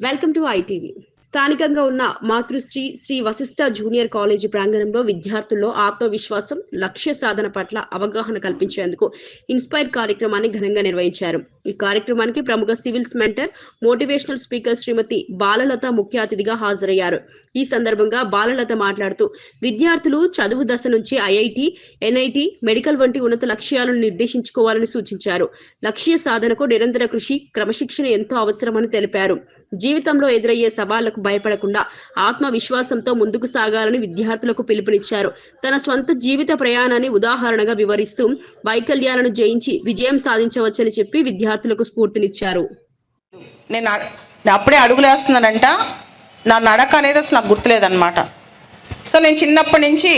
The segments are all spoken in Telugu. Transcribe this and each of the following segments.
Welcome to ITV. స్థానికంగా ఉన్న మాతృశ్రీ శ్రీ వశిష్ఠ జూనియర్ కాలేజీ ప్రాంగణంలో విద్యార్థుల్లో ఆత్మవిశ్వాసం, లక్ష్య సాధన పట్ల అవగాహన కల్పించేందుకు ఇన్స్పైర్ కార్యక్రమాన్ని ఘనంగా నిర్వహించారు. ఈ కార్యక్రమానికి ప్రముఖ సివిల్స్ మెంటర్, మోటివేషనల్ స్పీకర్ శ్రీమతి బాలలత ముఖ్య అతిథిగా హాజరయ్యారు. ఈ సందర్భంగా బాలలత మాట్లాడుతూ విద్యార్థులు చదువు దశ నుంచి ఐఐటి, ఎన్ఐటి, మెడికల్ వంటి ఉన్నత లక్ష్యాలను నిర్దేశించుకోవాలని సూచించారు. లక్ష్య సాధనకు నిరంతర కృషి, క్రమశిక్షణ ఎంతో అవసరమని తెలిపారు. జీవితంలో ఎదురయ్యే సవాళ్లకు భయపడకుండా ఆత్మవిశ్వాసంతో ముందుకు సాగాలని విద్యార్థులకు పిలుపునిచ్చారు. తన స్వంత జీవిత ప్రయాణాన్ని ఉదాహరణగా వివరిస్తూ వైకల్యాలను జయించి విజయం సాధించవచ్చని చెప్పి విద్యార్థులకు స్ఫూర్తినిచ్చారు. నేను అప్పుడే అడుగులేస్తున్నానంట, నా నడక అనేది అసలు నాకు గుర్తులేదన్నమాట. సో నేను చిన్నప్పటి నుంచి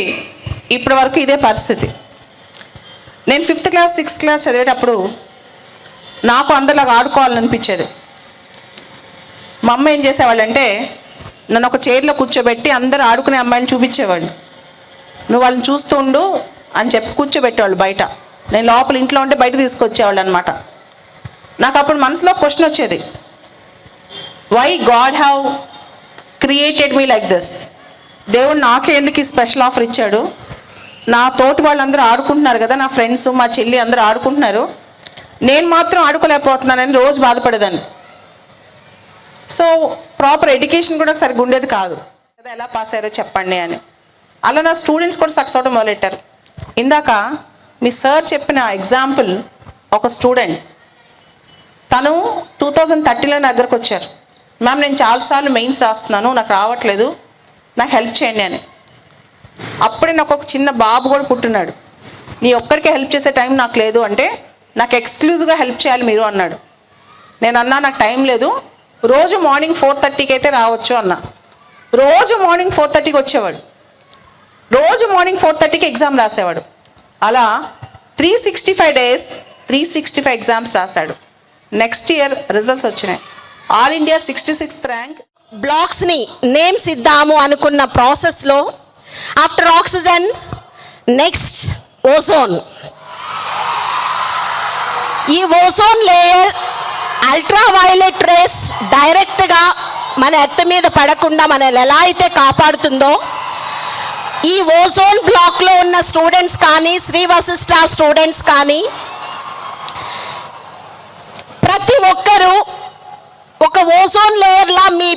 ఇప్పటి వరకు ఇదే పరిస్థితి. నేను 5th క్లాస్ 6th క్లాస్ చదివేటప్పుడు నాకు అందరిలాగా ఆడుకోవాలనిపించేది. మా అమ్మ ఏం చేసేవాళ్ళంటే నన్ను ఒక చైర్లో కూర్చోబెట్టి అందరూ ఆడుకునే అమ్మాయిని చూపించేవాళ్ళు. నువ్వు వాళ్ళని చూస్తూ ఉండు అని చెప్పి కూర్చోబెట్టేవాళ్ళు బయట. నేను లోపల ఇంట్లో ఉంటే బయట తీసుకొచ్చేవాళ్ళు అనమాట. నాకు అప్పుడు మనసులో క్వశ్చన్ వచ్చేది, why god have created me like this? దేవుడు నాకే ఎందుకు ఈ స్పెషల్ ఆఫర్ ఇచ్చాడు? నా తోటి వాళ్ళందరూ ఆడుకుంటున్నారు కదా, నా ఫ్రెండ్స్, మా చెల్లి అందరూ ఆడుకుంటున్నారు, నేను మాత్రం ఆడుకోలేకపోతున్నానని రోజు బాధపడేదాన్ని. సో ప్రాపర్ ఎడ్యుకేషన్ కూడా సరిగ్గా ఉండేది కాదు. ఎలా పాస్ అయ్యారో చెప్పండి అని. అలా నా స్టూడెంట్స్ కూడా సక్సెస్ అవడం మొదలెట్టారు. ఇందాక మీ సార్ చెప్పిన ఎగ్జాంపుల్, ఒక స్టూడెంట్ తను 2030లో నా దగ్గరకు వచ్చారు. మ్యామ్ నేను చాలాసార్లు మెయిన్స్ రాస్తున్నాను, నాకు రావట్లేదు, నాకు హెల్ప్ చేయండి అని. అప్పుడే నాకు ఒక చిన్న బాబు కూడా పుట్టున్నాడు. నీ ఒక్కరికి హెల్ప్ చేసే టైం నాకు లేదు అంటే, నాకు ఎక్స్క్లూజివ్గా హెల్ప్ చేయాలి మీరు అన్నాడు. నేను అన్నా నాకు టైం లేదు, రోజు మార్నింగ్ 4:30కి అయితే రావచ్చు అన్న. రోజు మార్నింగ్ 4:30కి వచ్చేవాడు, రోజు మార్నింగ్ 4:30కి ఎగ్జామ్ రాసేవాడు. అలా 365 days 365 ఎగ్జామ్స్ రాశాడు. నెక్స్ట్ ఇయర్ రిజల్ట్స్ వచ్చినాయి. All India 66th rank. బ్లాక్స్ని నేమ్స్ ఇద్దాము అనుకున్న ప్రాసెస్లో ఆఫ్టర్ ఆక్సిజన్ నెక్స్ట్ ఓజోన్. ఈ ozone layer ultraviolet rays డైరెక్ట్గా మన ఎర్త్ మీద పడకుండా మనల్ని ఎలా అయితే కాపాడుతుందో, ఈ ఓజోన్ బ్లాక్లో ఉన్న స్టూడెంట్స్ కానీ, శ్రీ వశిష్ఠ స్టూడెంట్స్ కానీ, ప్రతి ఒక్కరూ ఒక ఓజోన్ లేయర్లా మీ